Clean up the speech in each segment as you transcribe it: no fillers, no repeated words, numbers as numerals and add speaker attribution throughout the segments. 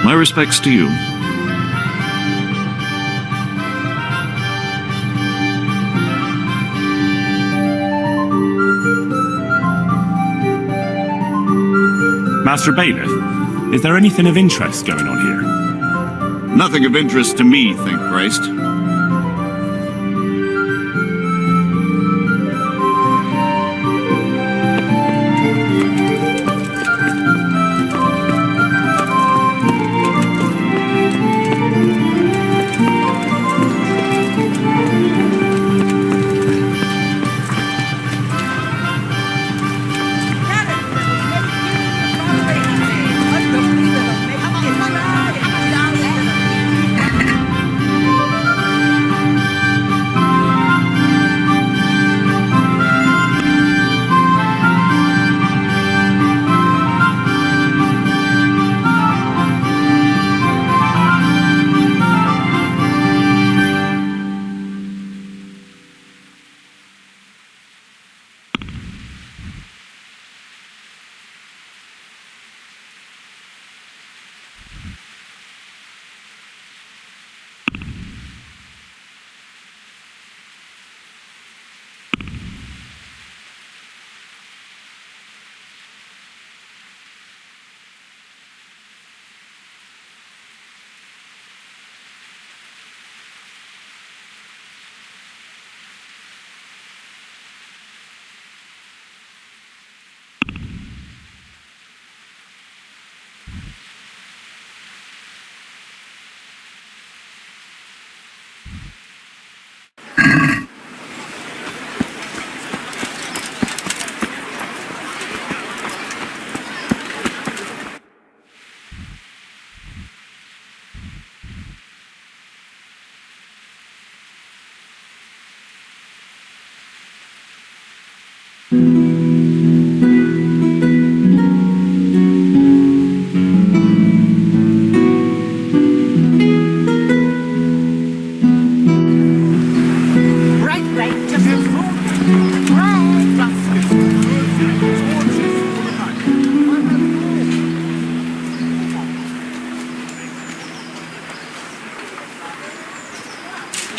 Speaker 1: My respects to you.
Speaker 2: Master Bailiff, is there anything of interest going on here?
Speaker 1: Nothing of interest to me, thank Christ.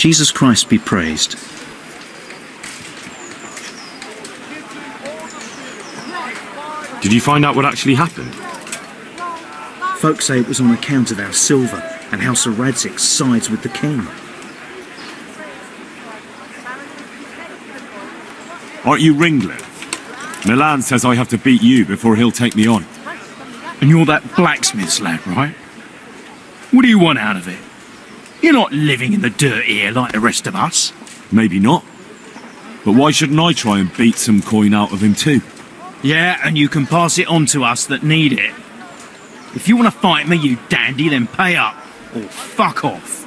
Speaker 3: Jesus Christ be praised.
Speaker 2: Did you find out what actually happened?
Speaker 3: Folks say it was on account of our silver and how Sir Radzig sides with the king.
Speaker 2: Aren't you Ringlet? Milan says I have to beat you before he'll take me on.
Speaker 4: And you're that blacksmith's lad, right? What do you want out of it? You're not living in the dirt here like the rest of us.
Speaker 2: Maybe not. But why shouldn't I try and beat some coin out of him too?
Speaker 4: Yeah, and you can pass it on to us that need it. If you want to fight me, you dandy, then pay up. Or fuck off.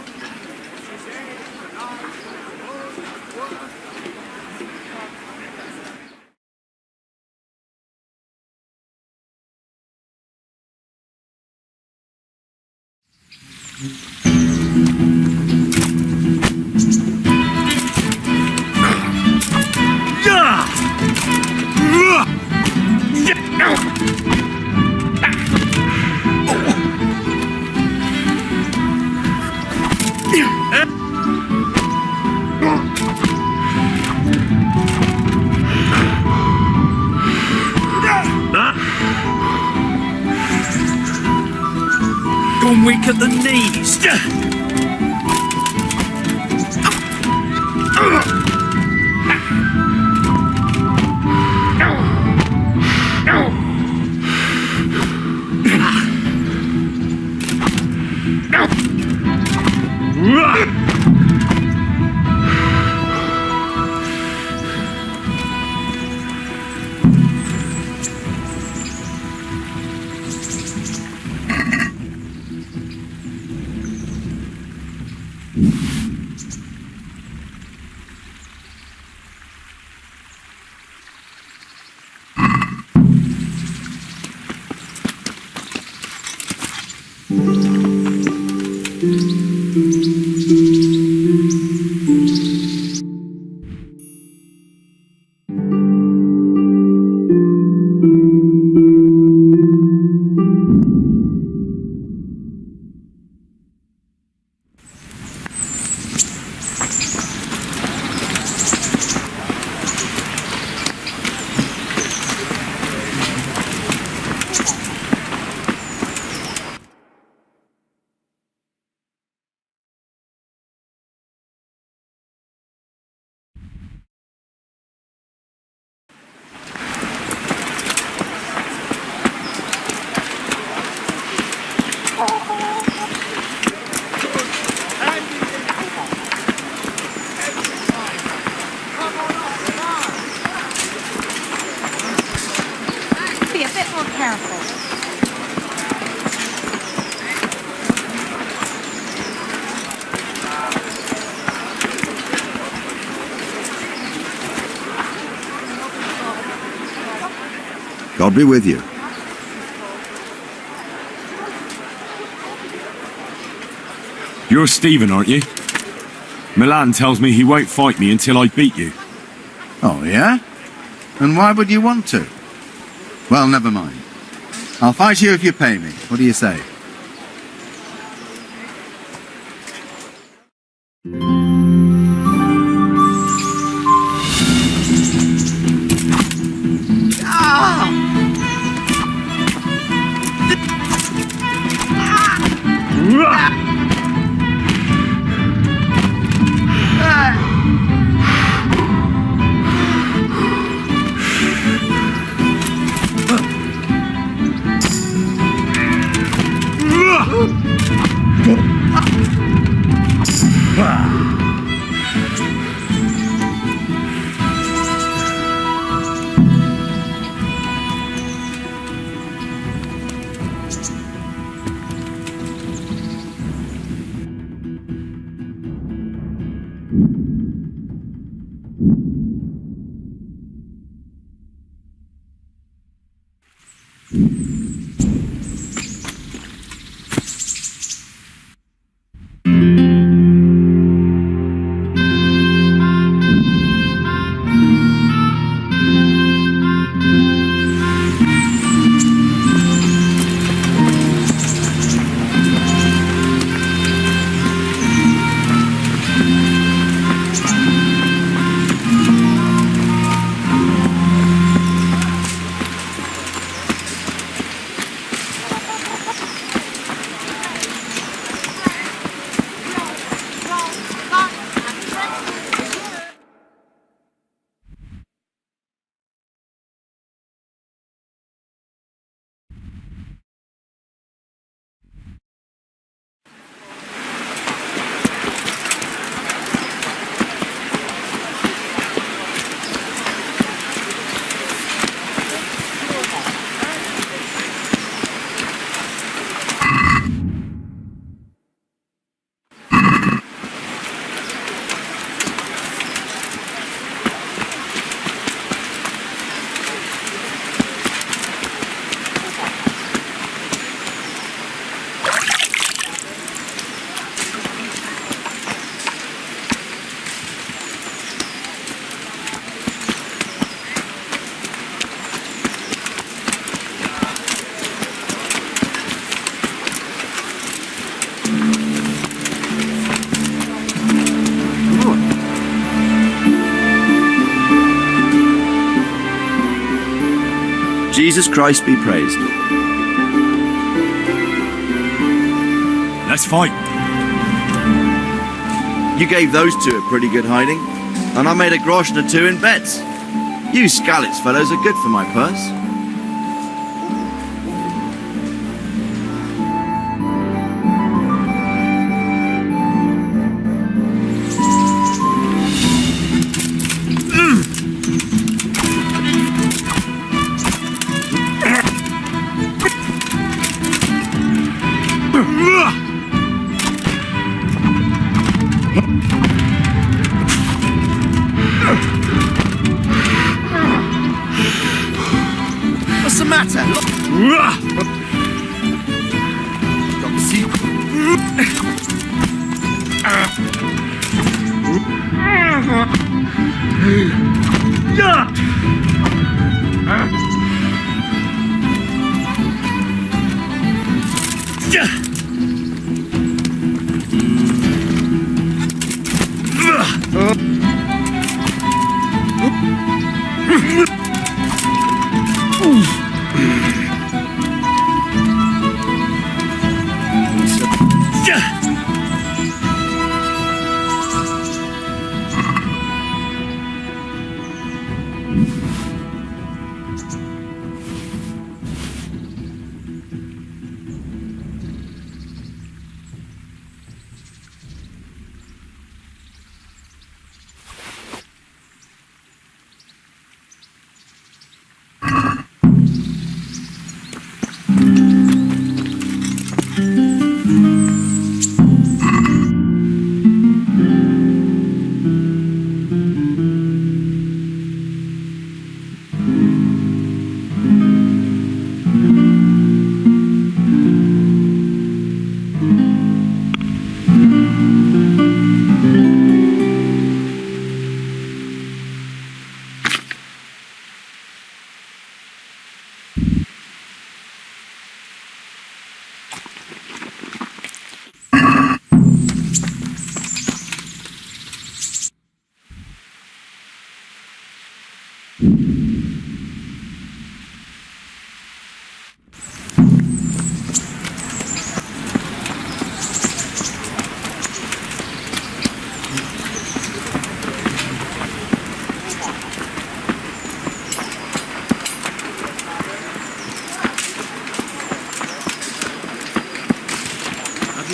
Speaker 4: Gone weak at the knees.
Speaker 5: God be with you.
Speaker 2: You're Stephen, aren't you? Milan tells me he won't fight me until I beat you.
Speaker 5: Oh, yeah? And why would you want to? Well, never mind. I'll fight you if you pay me. What do you say? Jesus Christ be praised.
Speaker 2: Let's fight.
Speaker 5: You gave those two a pretty good hiding, and I made a groschen or two in bets. You Scalitz fellows are good for my purse. What's the matter? Got the secret.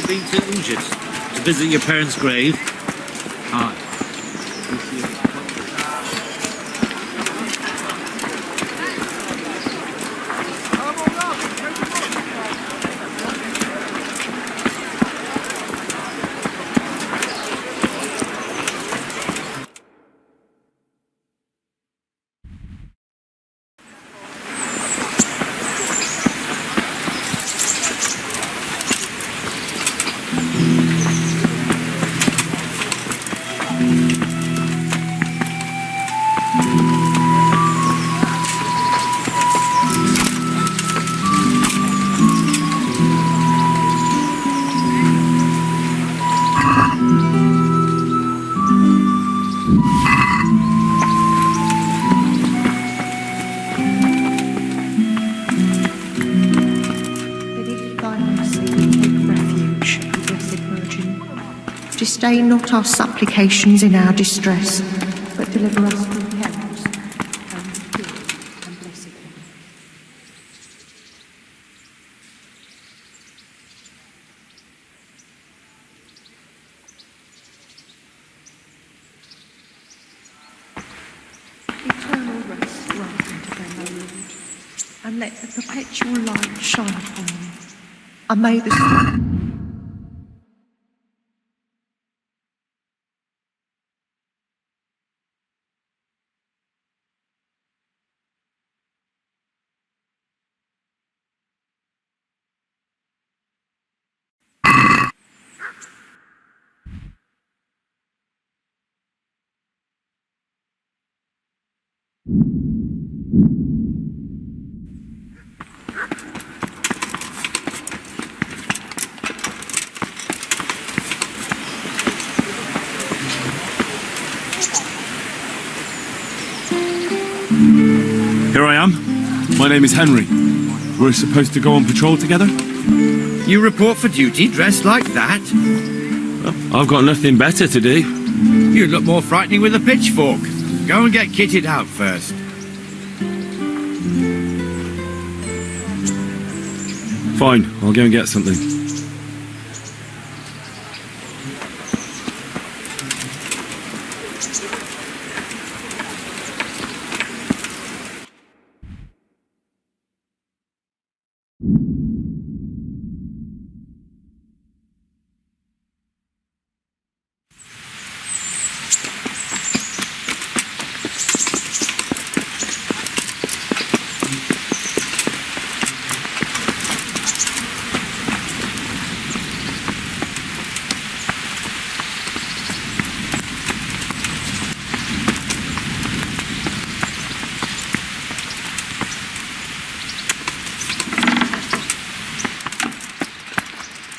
Speaker 6: You've been to Ujet to visit your parents' grave? Aye.
Speaker 7: Disdain not our supplications in our distress, but deliver us from perils, and pure and blessed. Eternal rest grant unto them, O Lord, and let the perpetual light shine upon them, and may the
Speaker 2: Here I am. My name is Henry. We're supposed to go on patrol together?
Speaker 5: You report for duty dressed like that?
Speaker 2: Well, I've got nothing better to do.
Speaker 5: You look more frightening with a pitchfork. Go and get kitted out first.
Speaker 2: Fine, I'll go and get something.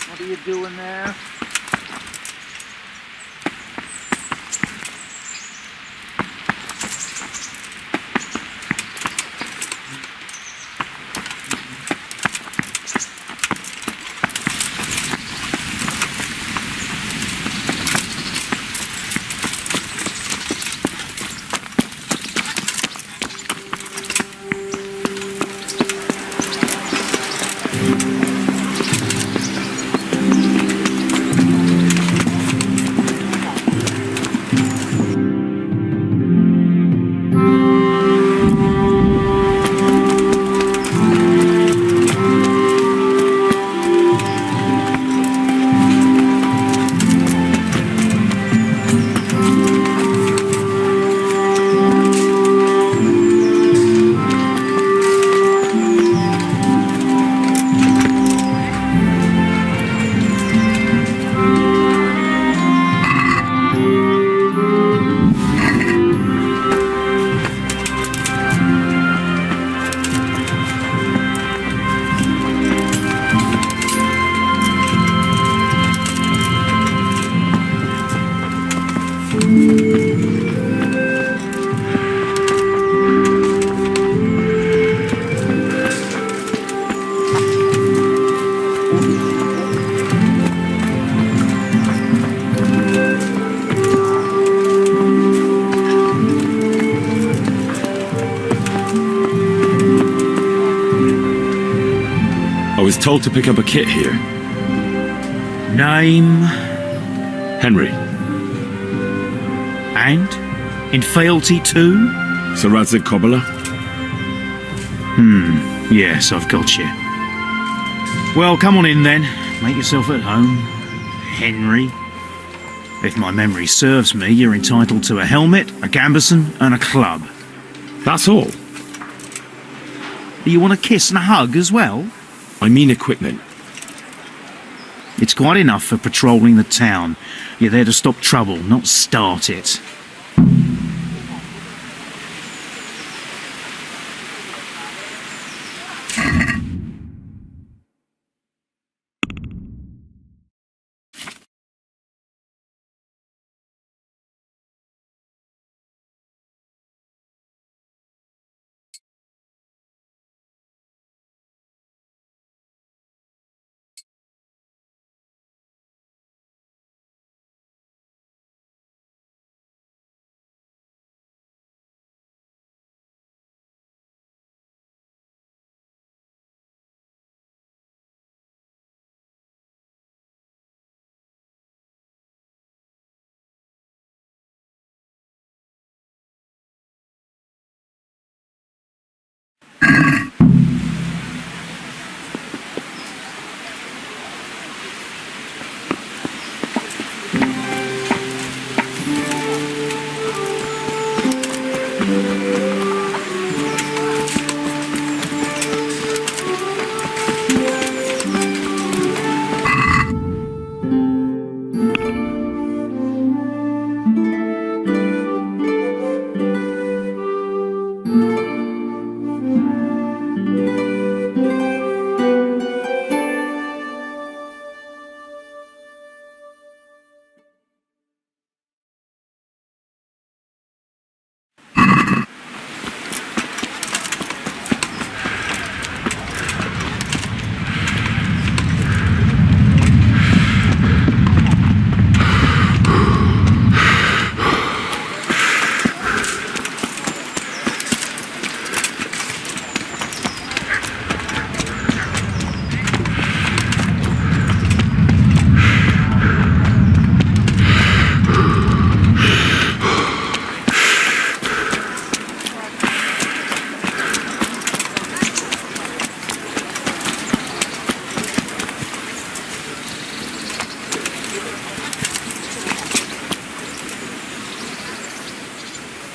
Speaker 6: What are you doing there?
Speaker 2: I was told to pick up a kit here.
Speaker 4: Name
Speaker 2: Henry.
Speaker 4: and in fealty to?
Speaker 2: Sir Radzig Cobbler.
Speaker 4: Yes, I've got you. Well, come on in then. Make yourself at home. Henry. If my memory serves me, you're entitled to a helmet, a gambeson, and a club.
Speaker 2: That's all.
Speaker 4: Do you want a kiss and a hug as well?
Speaker 2: I mean equipment.
Speaker 4: It's quite enough for patrolling the town. You're there to stop trouble, not start it.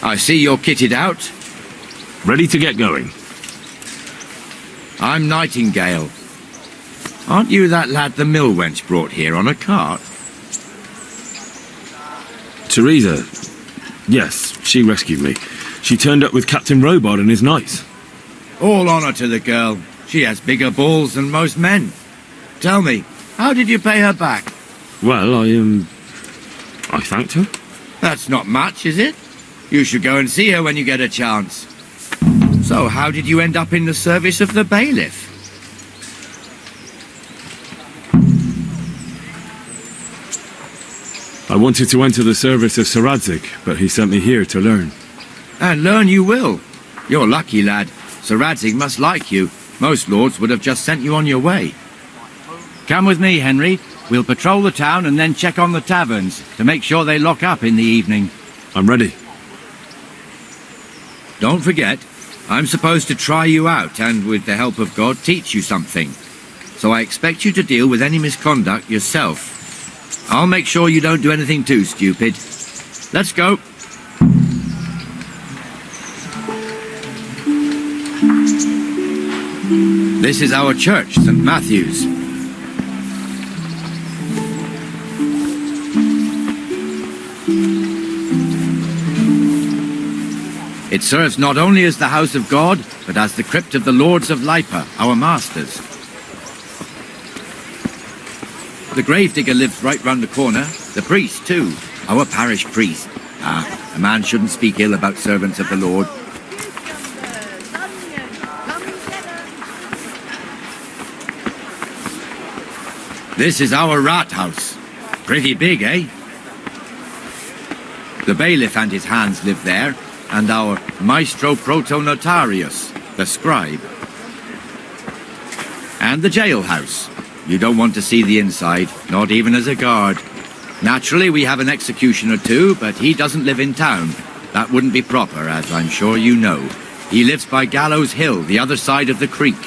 Speaker 8: I see you're kitted out.
Speaker 2: Ready to get going.
Speaker 8: I'm Nightingale. Aren't you that lad the mill wench brought here on a cart?
Speaker 2: Teresa. Yes, she rescued me. She turned up with Captain Robard and his knights.
Speaker 8: All honour to the girl. She has bigger balls than most men. Tell me, how did you pay her back?
Speaker 2: Well, I thanked her.
Speaker 8: That's not much, is it? You should go and see her when you get a chance. So, how did you end up in the service of the bailiff?
Speaker 2: I wanted to enter the service of Sir Radzig, but he sent me here to learn.
Speaker 8: And learn you will. You're lucky, lad. Sir Radzig must like you. Most lords would have just sent you on your way.
Speaker 6: Come with me, Henry. We'll patrol the town and then check on the taverns to make sure they lock up in the evening.
Speaker 2: I'm ready.
Speaker 8: Don't forget, I'm supposed to try you out and, with the help of God, teach you something. So I expect you to deal with any misconduct yourself. I'll make sure you don't do anything too stupid. Let's go. This is our church, St. Matthew's. It serves not only as the house of God, but as the crypt of the lords of Lipa, our masters. The gravedigger lives right round the corner. The priest, too. Our parish priest. A man shouldn't speak ill about servants of the Lord. This is our rat house. Pretty big, eh? The bailiff and his hands live there, and our maestro protonotarius, the scribe. And the jailhouse. You don't want to see the inside, not even as a guard. Naturally, we have an executioner too, but he doesn't live in town. That wouldn't be proper, as I'm sure you know. He lives by Gallows Hill, the other side of the creek.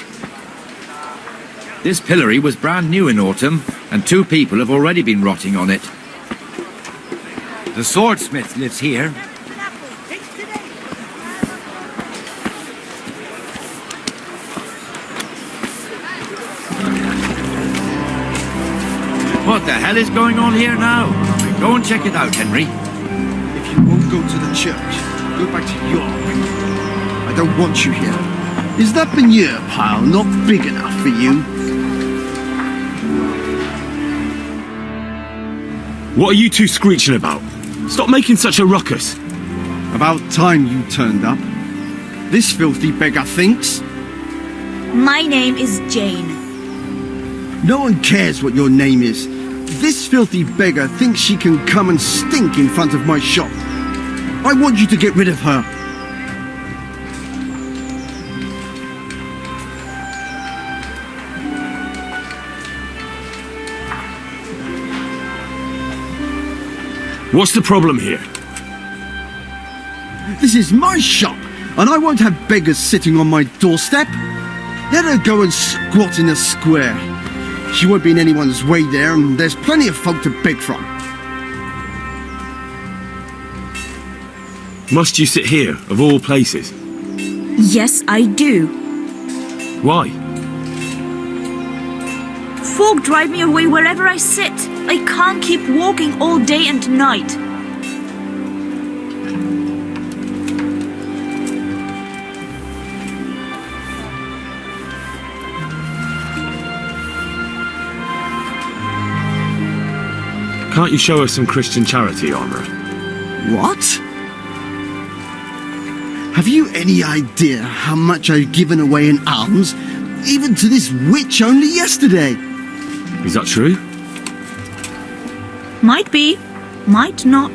Speaker 8: This pillory was brand new in autumn, and 2 people have already been rotting on it.
Speaker 6: The swordsmith lives here.
Speaker 8: What the hell is going on here now? Go and check it out, Henry.
Speaker 9: If you won't go to the church, go back to York. I don't want you here. Is that manure pile not big enough for you?
Speaker 2: What are you two screeching about? Stop making such a ruckus.
Speaker 9: About time you turned up. This filthy beggar thinks.
Speaker 10: My name is Jane.
Speaker 9: No one cares what your name is. This filthy beggar thinks she can come and stink in front of my shop. I want you to get rid of her.
Speaker 2: What's the problem here?
Speaker 9: This is my shop, and I won't have beggars sitting on my doorstep. Let her go and squat in a square. She won't be in anyone's way there, and there's plenty of folk to beg from.
Speaker 2: Must you sit here, of all places?
Speaker 10: Yes, I do.
Speaker 2: Why?
Speaker 10: Folk drive me away wherever I sit. I can't keep walking all day and night.
Speaker 2: Can't you show us some Christian charity, Armourer?
Speaker 9: What? Have you any idea how much I've given away in alms, even to this witch only yesterday?
Speaker 2: Is that true?
Speaker 10: Might be, might not.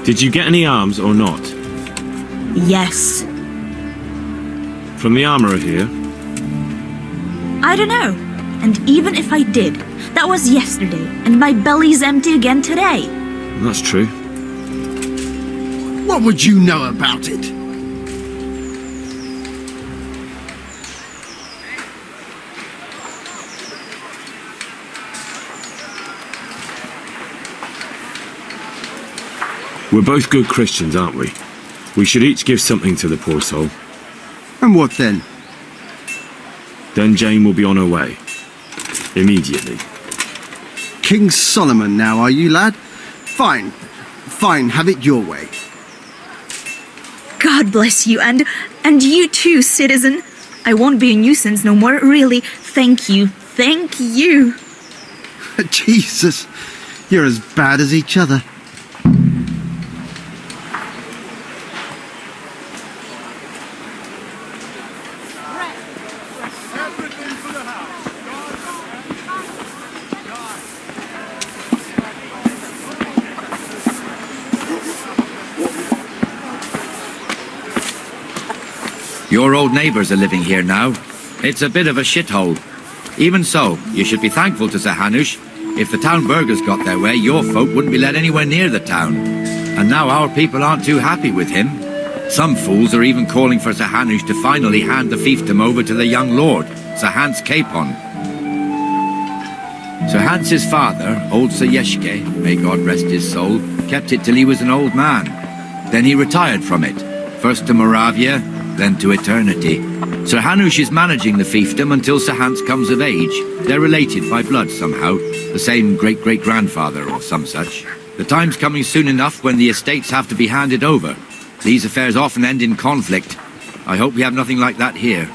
Speaker 2: Did you get any alms or not?
Speaker 10: Yes.
Speaker 2: From the Armourer here?
Speaker 10: I don't know. And even if I did, that was yesterday, and my belly's empty again today.
Speaker 2: That's true.
Speaker 9: What would you know about it?
Speaker 2: We're both good Christians, aren't we? We should each give something to the poor soul.
Speaker 9: And what then?
Speaker 2: Then Jane will be on her way. Immediately.
Speaker 9: King Solomon now, are you, lad? Fine. Fine, have it your way.
Speaker 10: God bless you, and you too, citizen. I won't be a nuisance no more, really. Thank you. Thank you.
Speaker 9: Jesus, you're as bad as each other.
Speaker 8: Your old neighbours are living here now. It's a bit of a shithole. Even so, you should be thankful to Sir Hanush. If the town burghers got their way, your folk wouldn't be let anywhere near the town. And now our people aren't too happy with him. Some fools are even calling for Sir Hanush to finally hand the fiefdom over to the young lord, Sir Hans Capon. Sir Hans's father, old Sir Yeshke, may God rest his soul, kept it till he was an old man. Then he retired from it, first to Moravia, then to eternity. Sir Hanush is managing the fiefdom until Sir Hans comes of age. They're related by blood somehow, the same great-great-grandfather or some such. The time's coming soon enough when the estates have to be handed over. These affairs often end in conflict. I hope we have nothing like that here.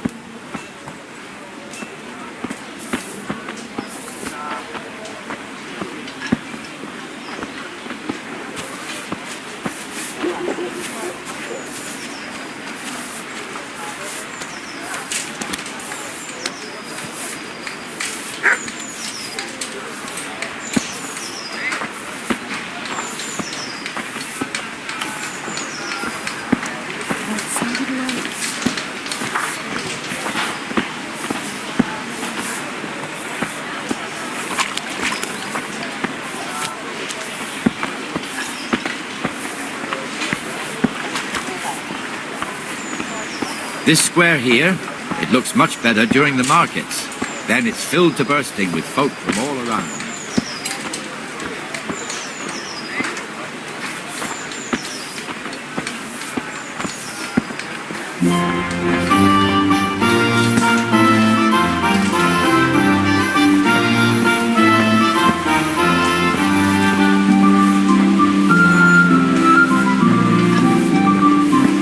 Speaker 8: This square here, it looks much better during the markets. Then it's filled to bursting with folk from all around.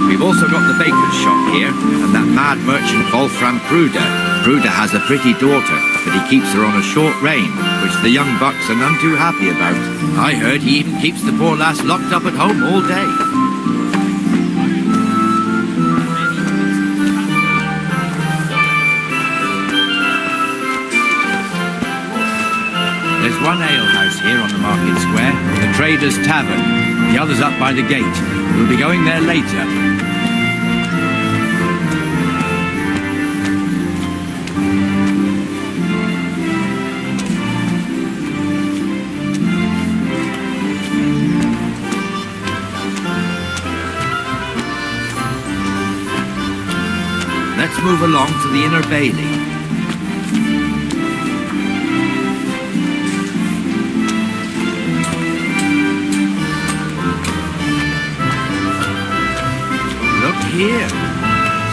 Speaker 8: We've also got the baker's shop here, and that mad merchant Wolfram Pruder. Pruder has a pretty daughter, but he keeps her on a short rein, which the young bucks are none too happy about. I heard he even keeps the poor lass locked up at home all day. There's one alehouse here on the market square, the Trader's Tavern. The other's up by the gate. We'll be going there later. Let's move along to the Inner Bailey. Look here.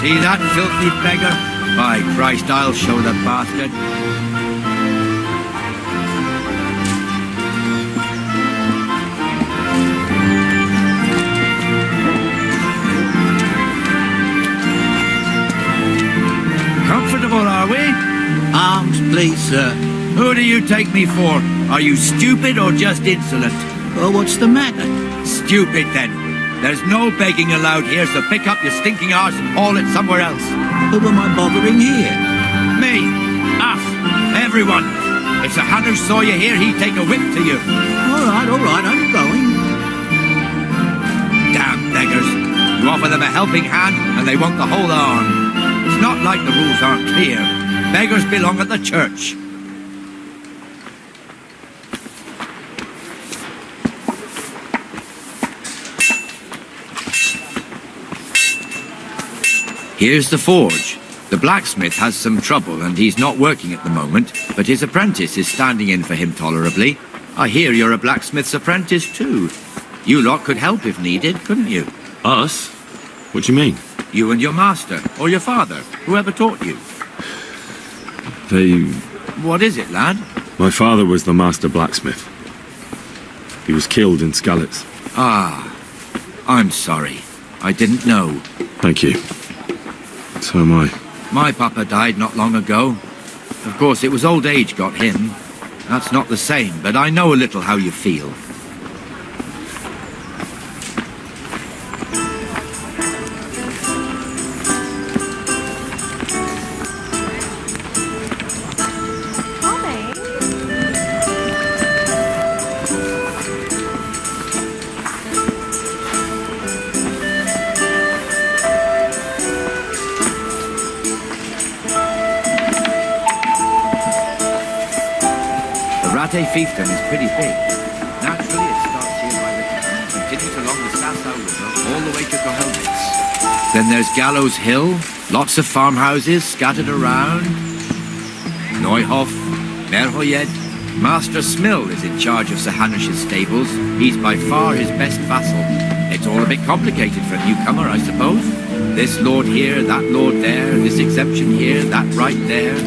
Speaker 8: See that filthy beggar? By Christ, I'll show the bastard. Comfortable, are we?
Speaker 6: Arms, please, sir.
Speaker 8: Who do you take me for? Are you stupid or just insolent?
Speaker 6: Oh, what's the matter?
Speaker 8: Stupid, then. There's no begging allowed here, so pick up your stinking arse and haul it somewhere else.
Speaker 6: Who am I bothering here?
Speaker 8: Me, us, everyone. If Sir Hannah saw you here, he'd take a whip to you.
Speaker 6: All right, I'm going.
Speaker 8: Damn beggars. You offer them a helping hand, and they want the whole arm. It's not like the rules aren't clear. Beggars belong at the church. Here's the forge. The blacksmith has some trouble and he's not working at the moment, but his apprentice is standing in for him tolerably. I hear you're a blacksmith's apprentice too. You lot could help if needed, couldn't you?
Speaker 2: Us? What do you mean?
Speaker 8: You and your master, or your father, whoever taught you. What is it, lad?
Speaker 2: My father was the master blacksmith. He was killed in Skalitz.
Speaker 8: Ah, I'm sorry. I didn't know.
Speaker 2: Thank you. So am I.
Speaker 8: My papa died not long ago. Of course, it was old age got him. That's not the same, but I know a little how you feel. Fiefdom is pretty big. Naturally, it starts here by the town, continues along the Sassau River, all the way to Kohelnitz. Then there's Gallows Hill, lots of farmhouses scattered around. Neuhof, Merhoyed. Master Smill is in charge of Sir Hanish's stables. He's by far his best vassal. It's all a bit complicated for a newcomer, I suppose. This lord here, that lord there, this exemption here, that right there.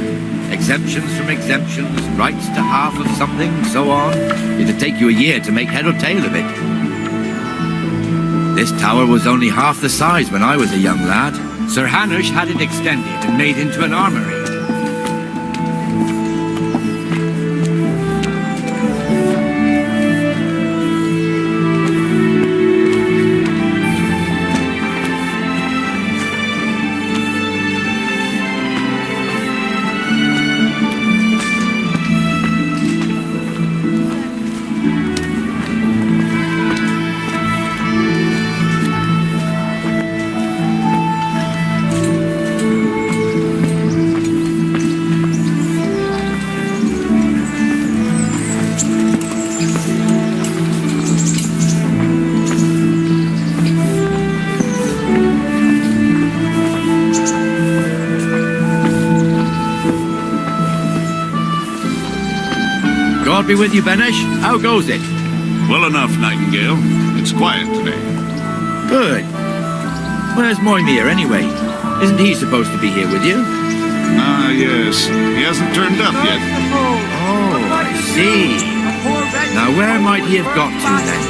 Speaker 8: Exemptions from exemptions, rights to half of something, so on. It'd take you a year to make head or tail of it. This tower was only half the size when I was a young lad. Sir Hanish had it extended and made into an armory. God be with you, Benesh. How goes it?
Speaker 1: Well enough, Nightingale. It's quiet today.
Speaker 8: Good. Where's Moimir, anyway? Isn't he supposed to be here with you?
Speaker 1: Ah, yes. He hasn't turned up yet.
Speaker 8: Oh, I see. Now, where might he have got to, then?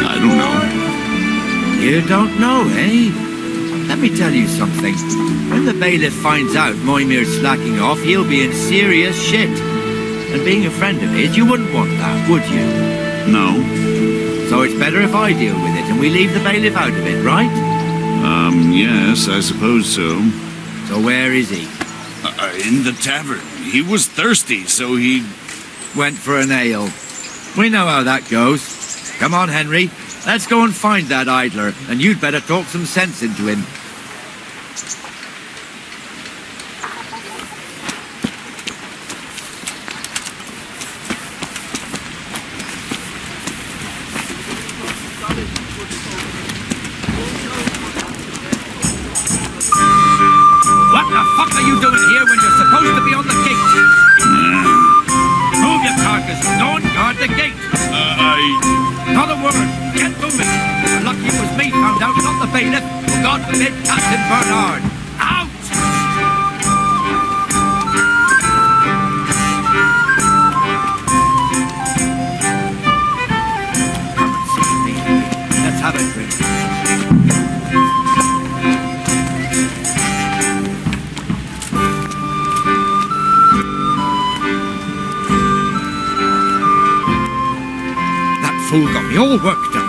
Speaker 1: I don't know.
Speaker 8: You don't know, eh? Let me tell you something. When the bailiff finds out Moimir's slacking off, he'll be in serious shit. And being a friend of his, you wouldn't want that, would you?
Speaker 1: No.
Speaker 8: So it's better if I deal with it and we leave the bailiff out of it, right?
Speaker 1: Yes, I suppose so.
Speaker 8: So where is he?
Speaker 1: In the tavern. He was thirsty, so he...
Speaker 8: Went for an ale. We know how that goes. Come on, Henry. Let's go and find that idler, and you'd better talk some sense into him. What the fuck are you doing here when you're supposed to be on the gate? Move your carcass. Don't guard the gate. Not a word. Get moving. The lucky it was me found out, not the bailiff. For God forbid, Captain Bernard. Out! Come and see me. Let's have a drink. Fool got me all worked up.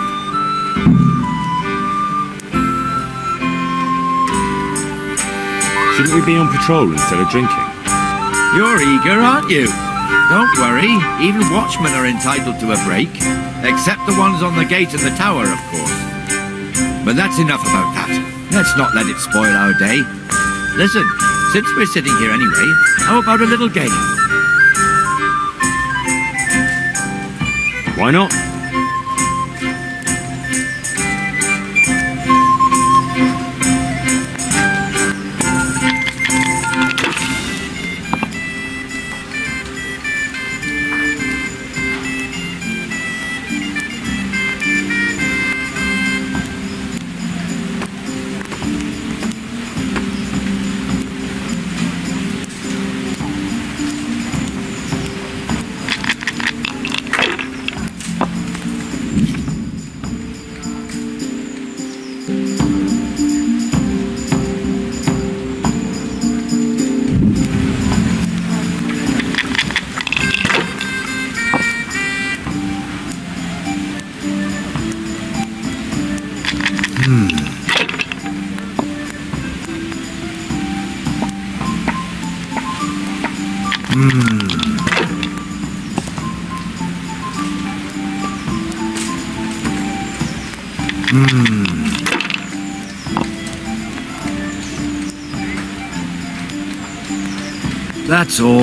Speaker 2: Shouldn't we be on patrol instead of drinking?
Speaker 8: You're eager, aren't you? Don't worry, even watchmen are entitled to a break. Except the ones on the gate and the tower, of course. But that's enough about that. Let's not let it spoil our day. Listen, since we're sitting here anyway, how about a little game?
Speaker 2: Why not?
Speaker 8: That's all.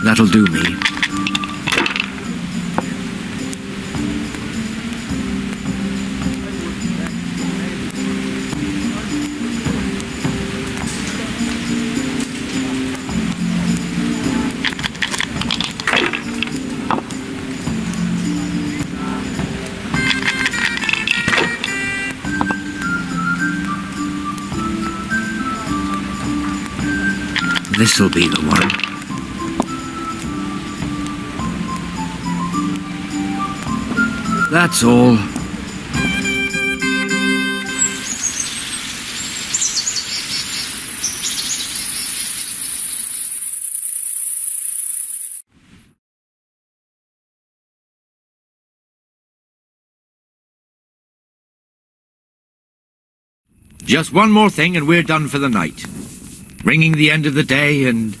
Speaker 8: That'll do me. This'll be the one. That's all. Just one more thing and we're done for the night. Ringing the end of the day and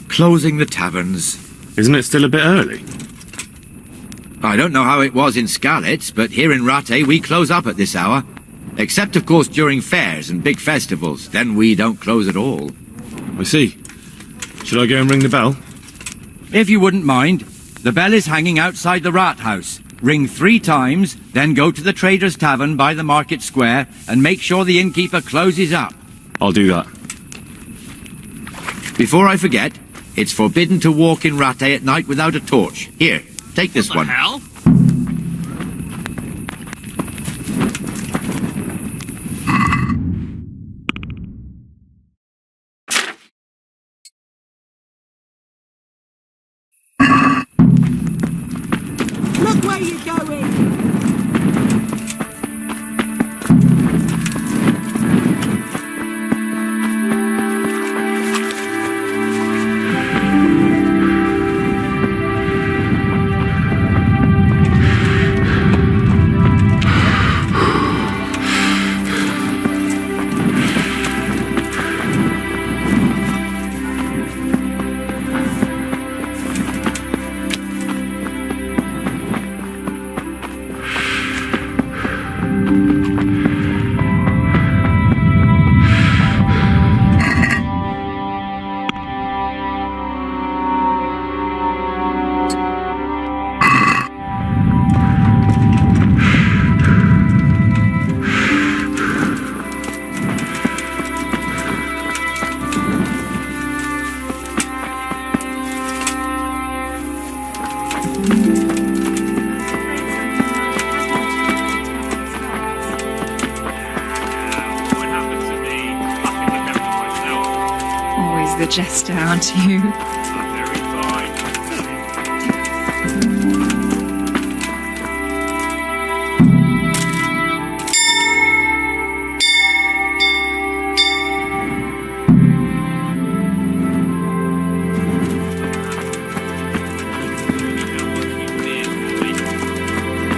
Speaker 8: closing the taverns.
Speaker 2: Isn't it still a bit early?
Speaker 8: I don't know how it was in Scarlet, but here in Rattay we close up at this hour. Except, of course, during fairs and big festivals. Then we don't close at all.
Speaker 2: I see. Should I go and ring the bell?
Speaker 6: If you wouldn't mind, the bell is hanging outside the rat house. Ring 3 times, then go to the Trader's Tavern by the market square and make sure the innkeeper closes up.
Speaker 2: I'll do that.
Speaker 8: Before I forget, it's forbidden to walk in Rattay at night without a torch. Here, take this one.
Speaker 1: Hell?
Speaker 11: Look where you're going!
Speaker 7: Always the jester, aren't you?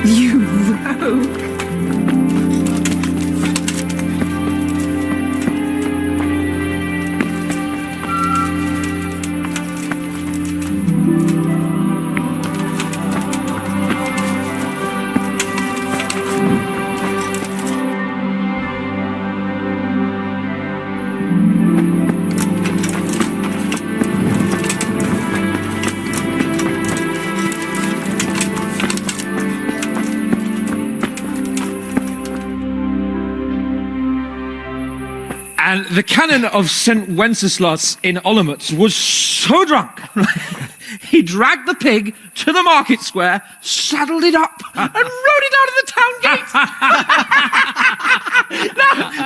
Speaker 7: You rogue!
Speaker 12: And the canon of St. Wenceslas in Olomouc was so drunk, he dragged the pig to the market square, saddled it up, and rode it out of the town gate.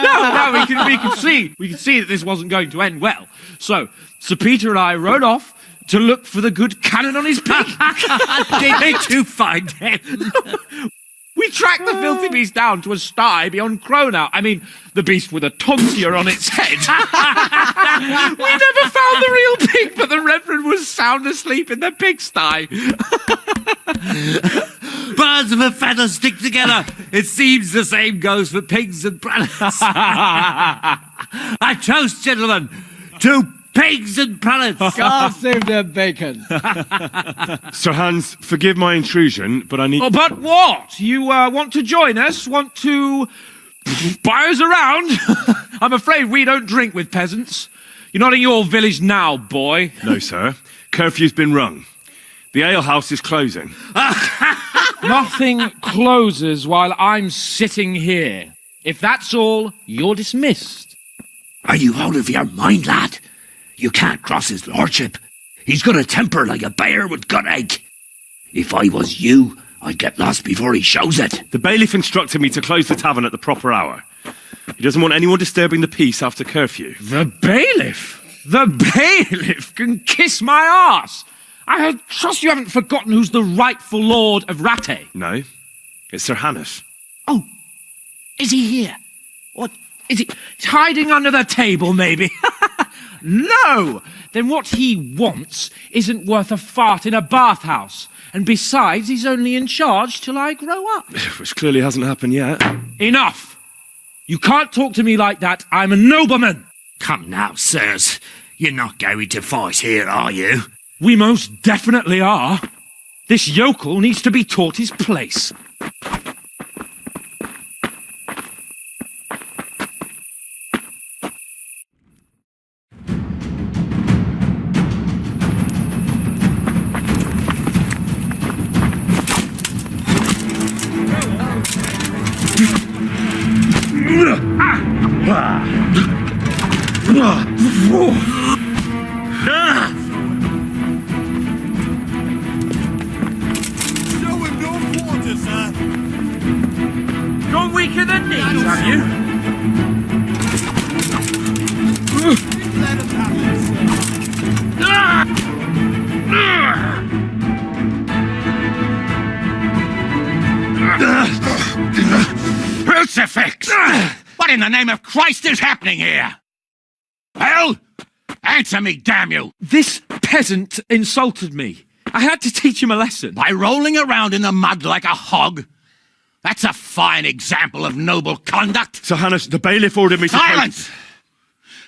Speaker 12: No, we can see that this wasn't going to end well. So, Sir Peter and I rode off to look for the good canon on his pig.
Speaker 1: Did they to find him?
Speaker 12: We tracked the filthy beast down to a sty beyond Cronau. I mean, the beast with a tonsure on its head. We never found the real pig, but the Reverend was sound asleep in the pigsty.
Speaker 1: Birds of a feather stick together. It seems the same goes for pigs and prelates. I toast, gentlemen, to pigs and prelates.
Speaker 6: God save their bacon.
Speaker 2: Sir Hans, forgive my intrusion, but I need...
Speaker 12: Oh, but what? You want to join us? Want to buy us around? I'm afraid we don't drink with peasants. You're not in your village now, boy.
Speaker 2: No, sir. Curfew's been rung. The alehouse is closing.
Speaker 12: Nothing closes while I'm sitting here. If that's all, you're dismissed.
Speaker 1: Are you out of your mind, lad? You can't cross his lordship. He's got a temper like a bear with gut ache. If I was you, I'd get lost before he shows it.
Speaker 2: The bailiff instructed me to close the tavern at the proper hour. He doesn't want anyone disturbing the peace after curfew.
Speaker 12: The bailiff? The bailiff can kiss my arse. I trust you haven't forgotten who's the rightful lord of Rattay.
Speaker 2: No, it's Sir Hannes.
Speaker 12: Oh, is he here? What, is he hiding under the table, maybe? No! Then what he wants isn't worth a fart in a bathhouse. And besides, he's only in charge till I grow up.
Speaker 2: Which clearly hasn't happened yet.
Speaker 12: Enough! You can't talk to me like that. I'm a nobleman.
Speaker 1: Come now, sirs. You're not going to fight here, are you?
Speaker 12: We most definitely are. This yokel needs to be taught his place.
Speaker 11: You're weaker than knees, have you?
Speaker 1: Crucifix! What in the name of Christ is happening here? Well, answer me, damn you!
Speaker 12: This peasant insulted me. I had to teach him a lesson.
Speaker 1: By rolling around in the mud like a hog? That's a fine example of noble conduct.
Speaker 2: Sir Hannes, the bailiff ordered me to...
Speaker 1: Silence!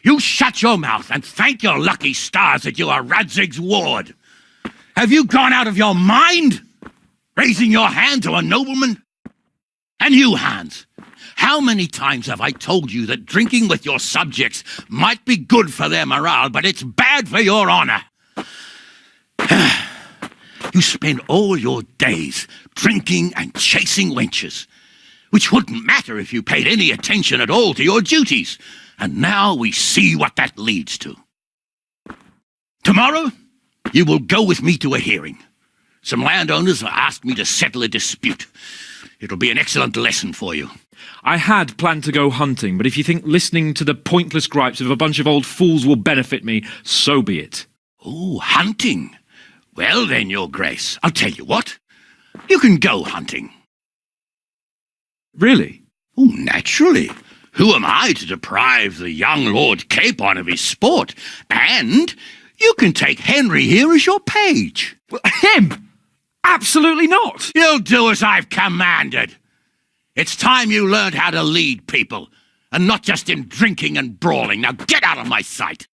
Speaker 1: You shut your mouth and thank your lucky stars that you are Radzig's ward. Have you gone out of your mind? Raising your hand to a nobleman? And you, Hans, how many times have I told you that drinking with your subjects might be good for their morale, but it's bad for your honor? You spend all your days drinking and chasing wenches, which wouldn't matter if you paid any attention at all to your duties. And now we see what that leads to. Tomorrow, you will go with me to a hearing. Some landowners have asked me to settle a dispute. It'll be an excellent lesson for you.
Speaker 12: I had planned to go hunting, but if you think listening to the pointless gripes of a bunch of old fools will benefit me, so be it.
Speaker 1: Oh, hunting. Well then, Your Grace, I'll tell you what. You can go hunting.
Speaker 12: Really?
Speaker 1: Oh, naturally. Who am I to deprive the young Lord Capon of his sport? And you can take Henry here as your page.
Speaker 12: Him? Absolutely not.
Speaker 1: You'll do as I've commanded. It's time you learned how to lead people, and not just in drinking and brawling. Now get out of my sight.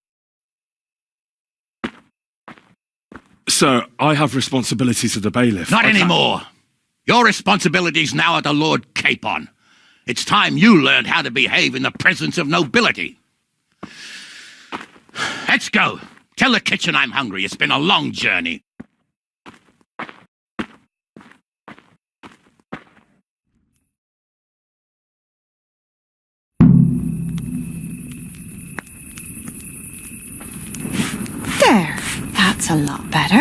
Speaker 2: Sir, I have responsibilities of the bailiff.
Speaker 1: Not anymore. Your responsibilities now are the Lord Capon. It's time you learned how to behave in the presence of nobility. Let's go. Tell the kitchen I'm hungry. It's been a long journey.
Speaker 13: There. That's a lot better.